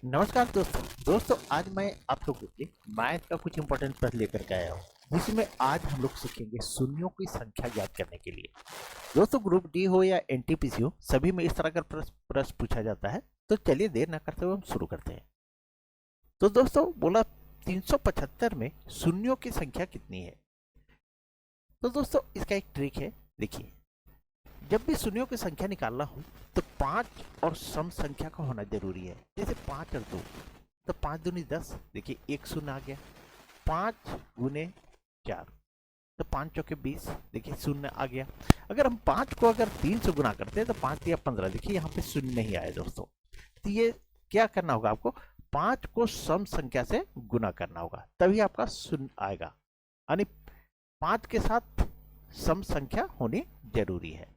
नमस्कार दोस्तों आज मैं आप लोगों के लिए मैथ का कुछ इंपॉर्टेंट प्रश्न लेकर के आया हूँ जिसमें आज हम लोग सीखेंगे शून्यों की संख्या ज्ञात करने के लिए। दोस्तों ग्रुप डी हो या एनटीपीसी हो सभी में इस तरह का प्रश्न पूछा जाता है। तो चलिए देर ना करते हुए हम शुरू करते हैं। तो दोस्तों बोला 375 में शून्यों की संख्या कितनी है। तो दोस्तों इसका एक ट्रिक है, देखिए जब भी शून्यों की संख्या निकालना हो तो 5 और सम संख्या का होना जरूरी है। जैसे 5 और 2 तो 5 दूनी 10, देखिए एक शून्य आ गया। 5 गुने 4 तो 5 चौके 20, देखिए शून्य आ गया। अगर हम 5 को अगर 3 से गुना करते हैं तो 5 या 15, देखिए यहाँ पे शून्य नहीं आया दोस्तों। तो ये क्या करना होगा आपको, 5 को सम संख्या से गुना करना होगा तभी आपका शून्य आएगा, यानी 5 के साथ सम संख्या होनी जरूरी है।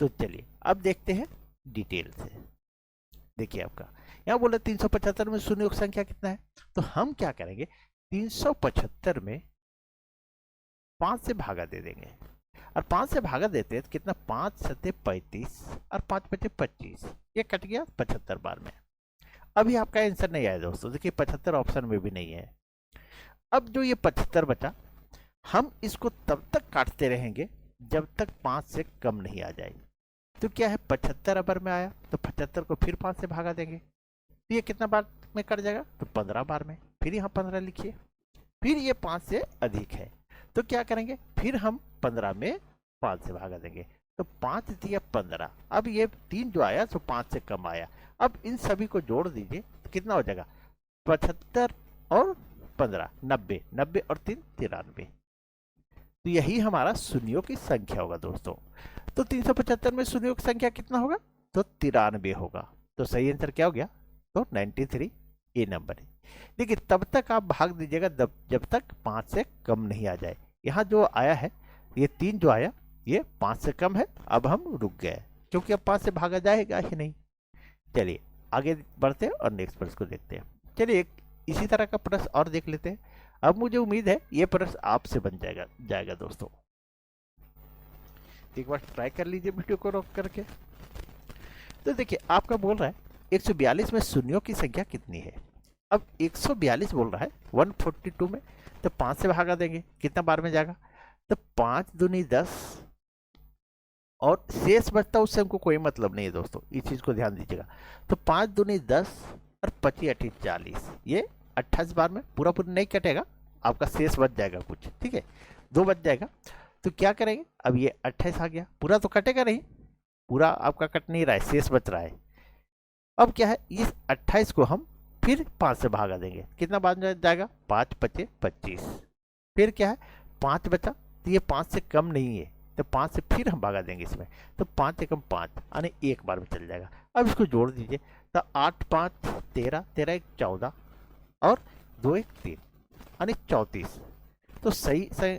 तो चलिए अब देखते हैं डिटेल से। देखिए आपका यहाँ बोला 375 में शून्य की संख्या कितना है। तो हम क्या करेंगे, 375 में 5 से भागा दे देंगे और 5 से भागा देते हैं तो कितना, 5 सत्ते 35 और 5 बचे 25, ये कट गया 75 बार में। अभी आपका आंसर नहीं आया दोस्तों, देखिए 75 ऑप्शन में भी नहीं है। अब जो ये 75 बचा हम इसको तब तक काटते रहेंगे जब तक 5 से कम नहीं आ जाए। तो क्या है, 75 अबर में आया तो 75 को फिर 5 से भागा देंगे तो ये कितना बार में कट जाएगा, तो 15 बार में। फिर यहाँ 15 लिखिए, फिर ये 5 से अधिक है तो क्या करेंगे, फिर हम 15 में 5 से भागा देंगे तो 5 दिया 15। अब ये 3 जो आया तो 5 से कम आया। अब इन सभी को जोड़ दीजिए तो कितना हो जाएगा, 75 और 15 90, 90 और 3 93। तो यही हमारा शून्यों की संख्या होगा दोस्तों। तो 375 में शून्यों की संख्या कितना होगा, तो 93 होगा। तो सही आंसर क्या हो गया, तो 93 ए नंबर है। देखिए तब तक आप भाग दीजिएगा जब तक 5 से कम नहीं आ जाए। यहाँ जो आया है ये 3 जो आया ये 5 से कम है। अब हम रुक गए क्योंकि अब 5 से भागा जाएगा ही नहीं। चलिए आगे बढ़ते हैं और नेक्स्ट प्रश्न को देखते हैं। चलिए एक इसी तरह का प्रश्न और देख लेते हैं। अब मुझे उम्मीद है ये प्रश्न आपसे बन जाएगा दोस्तों। एक बार ट्राई कर लीजिए वीडियो को रोक करके। तो देखिए आपका बोल रहा है 142 में शून्यों की संख्या कितनी है। अब 142 बोल रहा है 142 में, तो 5 से भागा देंगे, कितना बार में जाएगा, तो 5 दूनी 10 और शेष बचता उससे हमको कोई मतलब नहीं है दोस्तों, इस चीज को ध्यान दीजिएगा। तो 5 दूनी 10 और 25 अठी 40, ये 28 बार में पूरा नहीं कटेगा, आपका शेष बच जाएगा कुछ, ठीक है 2 बच जाएगा। तो क्या करेंगे, अब ये 28 आ गया, पूरा तो कटेगा नहीं, पूरा आपका कट नहीं रहा है, शेष बच रहा है। अब क्या है, इस 28 को हम फिर 5 से भागा देंगे, कितना बाद में जाएगा, 5 पचे 25। फिर क्या है 5 बचा, तो ये 5 से कम नहीं है तो 5 से फिर हम भागा देंगे इसमें, तो 5 एकम 5 यानी एक बार में चल जाएगा। अब इसको जोड़ दीजिए तो 8 5 13, 13 1 14 और 2 1 3 यानी 34। तो सही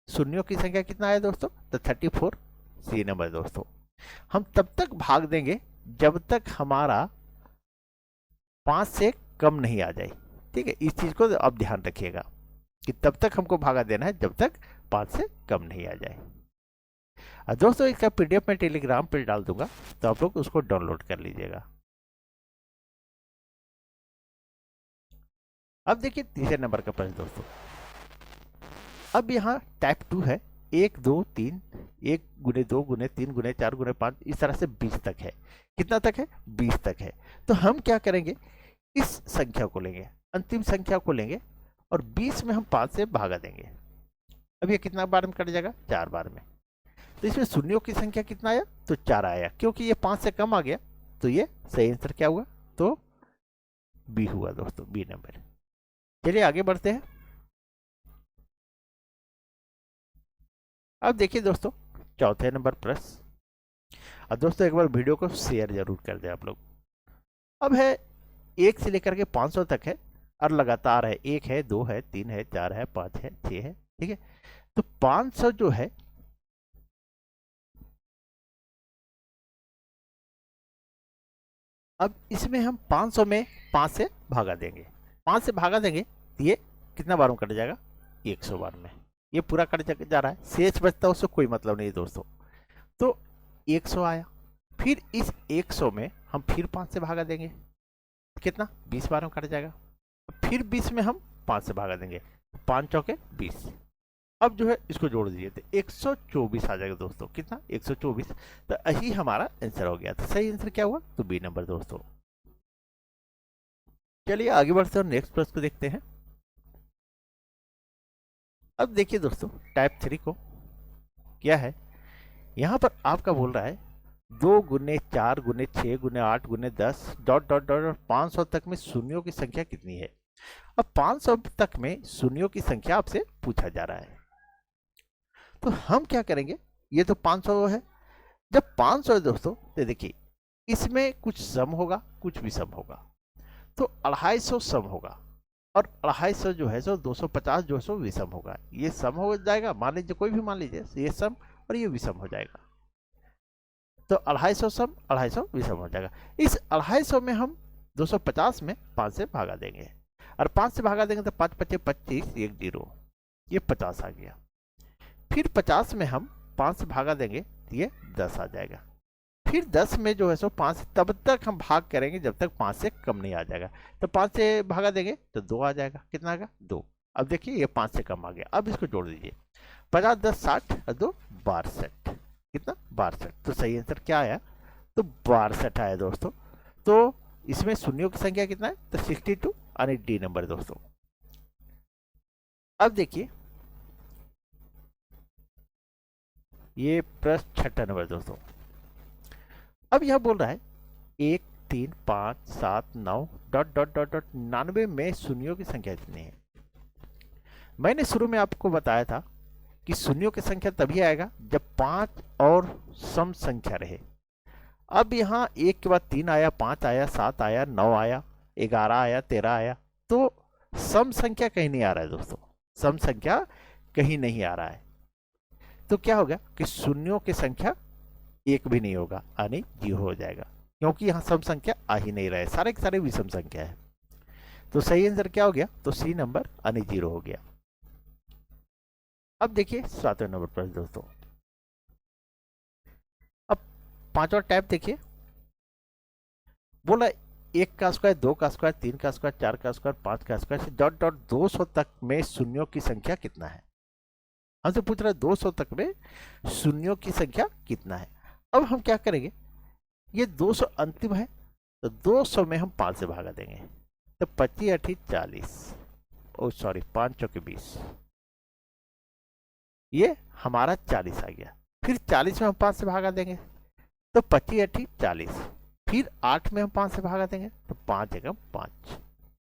शून्यों की संख्या कितना है दोस्तों, तो 34 सी नंबर दोस्तों। हम तब तक भाग देंगे जब तक हमारा 5 से कम नहीं आ जाए, ठीक है इस चीज को आप ध्यान रखिएगा कि तब तक हमको भागा देना है जब तक 5 से कम नहीं आ जाए। दोस्तों इसका पीडीएफ में टेलीग्राम पर डाल दूंगा तो आप लोग उसको डाउनलोड कर लीजिएगा। अब देखिए तीसरे नंबर का प्रश्न दोस्तों। अब यहाँ टाइप 2 है, 1 2 3, 1 गुने 2 गुने 3 गुने 4 गुने 5, इस तरह से 20 तक है। कितना तक है, 20 तक है। तो हम क्या करेंगे, इस संख्या को लेंगे, अंतिम संख्या को लेंगे और 20 में हम 5 से भागा देंगे। अब ये कितना बार में कट जाएगा, 4 बार में। तो इसमें शून्यों की संख्या कितना आया, तो 4 आया, क्योंकि ये 5 से कम आ गया तो ये सही आंसर क्या हुआ, तो बी हुआ दोस्तों, बी नंबर। चलिए आगे बढ़ते हैं। अब देखिए दोस्तों चौथे नंबर प्रश्न। अब दोस्तों एक बार वीडियो को शेयर जरूर कर दें आप लोग। अब है 1 से लेकर के 500 तक है और लगातार है, 1 है 2 है 3 है 4 है 5 है 6 है, ठीक है। तो 500 जो है अब इसमें हम 500 में 5 से भागा देंगे, 5 से भागा देंगे तो ये कितना बार में कट जाएगा, 100 बार में। ये पूरा कट जा रहा है, शेष बचता है उससे कोई मतलब नहीं दोस्तों। तो 100 आया, फिर इस 100 में हम फिर 5 से भागा देंगे, कितना 20 बार में काटा जाएगा। फिर 20 में हम 5 से भागा देंगे, 5 चौके 20। अब जो है इसको जोड़ दीजिए तो 124 आ जाएगा दोस्तों। कितना 124। तो यही हमारा आंसर हो गया। तो सही आंसर क्या हुआ? तो बी नंबर दोस्तों। चलिए आगे बढ़ते हैं और नेक्स्ट प्रश्न को देखते हैं। अब देखिए दोस्तों टाइप 3 को क्या है, यहां पर आपका बोल रहा है 2 गुने 4 गुने 6 गुने 8 गुने 10 डॉट डॉट डॉट 500 तक में शून्यों की संख्या कितनी है। अब 500 तक में शून्यों की संख्या आपसे पूछा जा रहा है, तो हम क्या करेंगे, ये तो 500 है। जब 500 है दोस्तों तो देखिए इसमें कुछ सम होगा कुछ विषम होगा, तो 250 सम होगा और 250 जो है सो 250 जो है सो विषम होगा। ये सम हो जाएगा, मान लीजिए कोई भी मान लीजिए, ये सम और ये विषम हो जाएगा। तो 250 सम 250 विषम हो जाएगा। इस 250 में हम 250 में 5 से भागा देंगे और 5 से भागा देंगे तो 5 पच्चे 25 1 0, ये 50 आ गया। फिर 50 में हम 5 से भागा देंगे तो ये 10 आ जाएगा। फिर 10 में जो है सो 5 तब तक हम भाग करेंगे जब तक 5 से कम नहीं आ जाएगा। तो 5 से भागा देंगे तो 2 आ जाएगा। कितना आ गया? 2। अब देखिए ये 5 से कम आ गया। अब इसको जोड़ दीजिए, 50 10 60 और 2 62। कितना? 62। तो सही आंसर क्या आया? तो 62 आया दोस्तों। तो इसमें शून्यों की संख्या कितना है? तो 62 यानी डी नंबर दोस्तों। अब देखिए ये प्रश्न 6 नंबर दोस्तों। अब यह बोल रहा है 1 3 5 7 9 डॉट डॉट डॉट डॉट 99 में शून्यों की संख्या कितनी है। मैंने शुरू में आपको बताया था कि शून्यों की संख्या तभी आएगा जब 5 और सम संख्या रहे। अब यहाँ 1 के बाद 3 आया, 5 आया, 7 आया, 9 आया, 11 आया, 13 आया, तो सम संख्या कहीं नहीं आ रहा है दोस्तों। सम संख्या कहीं नहीं आ रहा है, तो क्या होगा कि शून्यों की संख्या एक भी नहीं होगा, यानी 0 हो जाएगा, क्योंकि यहाँ सम संख्या आ ही नहीं रहे, सारे के सारे विषम संख्या है। तो सही आंसर क्या हो गया? तो सी नंबर यानी 0 हो गया। अब देखिए 7वें नंबर प्रश्न दोस्तों। अब 5वां टाइप देखिए, बोला 1 का स्क्वायर 2 का स्क्वायर 3 का स्क्वायर 4 का स्क्वायर 5 का स्क्वायर डॉट डॉट 200 तक में शून्यों की संख्या कितना है। हमसे पूछ रहा है 200 तक में शून्यों की संख्या कितना है। अब हम क्या करेंगे, ये 200 अंतिम है तो 200 में हम 5 से भागा देंगे तो 25 8 40, ओ सॉरी 5 चौके 20, ये हमारा 40 आ गया। फिर 40 में हम 5 से भागा देंगे तो 25 8 40, फिर 8 में हम 5 से भागा देंगे तो 5 एकम 5।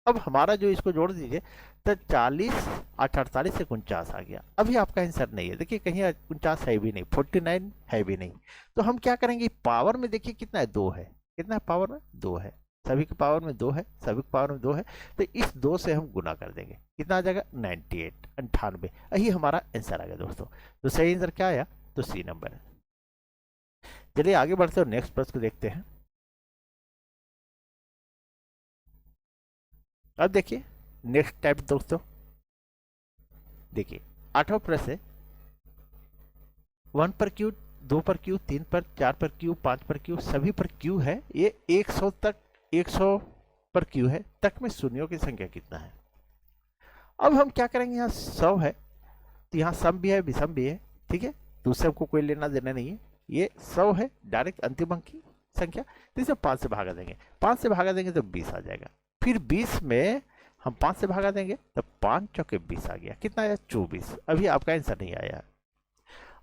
अब हमारा जो इसको जोड़ दीजिए तो 40 8 48 से 49 आ गया। अभी आपका आंसर नहीं है, देखिए कहीं 49 है भी नहीं, 49 है भी नहीं। तो हम क्या करेंगे, पावर में देखिए कितना है? 2 है। कितना है पावर में? 2 है। सभी के पावर में 2 है, सभी के पावर में 2 है, तो इस 2 से हम गुना कर देंगे। कितना आ जाएगा? 98 98। यही हमारा आंसर आ गया दोस्तों। तो सही आंसर क्या आया? तो सी नंबर है। चलिए आगे बढ़ते हैं, नेक्स्ट प्रश्न को देखते हैं। अब देखिए नेक्स्ट टाइप दोस्तों, देखिए 8वां प्रश्न है 1 पर क्यू 2 पर क्यू 3 पर 4 पर क्यू 5 पर क्यू सभी पर क्यू है, ये 100 तक 100 पर क्यू है तक में शून्यों की संख्या कितना है। अब हम क्या करेंगे, यहाँ 100 है तो यहाँ सम भी है विषम भी है, ठीक है, दूसरे को कोई लेना देना नहीं है। ये 100 है डायरेक्ट अंतिम अंक की संख्या, तो इसे 5 से भागा देंगे, 5 से भागा देंगे तो 20 आ जाएगा। फिर 20 में हम 5 से भागा देंगे तो 5 चौके 20 आ गया। कितना आया? 24। अभी आपका आंसर नहीं आया।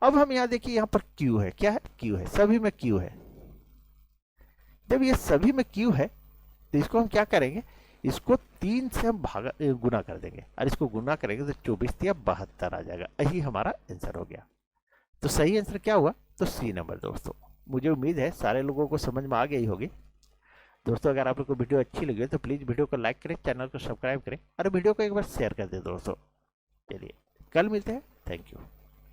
अब हम यहाँ देखिए, यहाँ पर क्यू है, क्या है? क्यू है, सभी में क्यू है। जब ये सभी में क्यू है तो इसको हम क्या करेंगे, इसको 3 से हम भागा गुना कर देंगे और इसको गुना करेंगे तो 24 या 72 आ जाएगा। यही हमारा आंसर हो गया। तो सही आंसर क्या हुआ? तो सी नंबर दोस्तों। मुझे उम्मीद है सारे लोगों को समझ में आ गई होगी। दोस्तों अगर आप लोग को वीडियो अच्छी लगी तो प्लीज़ वीडियो को लाइक करें, चैनल को सब्सक्राइब करें और वीडियो को एक बार शेयर कर दें दोस्तों। चलिए कल मिलते हैं। Thank you.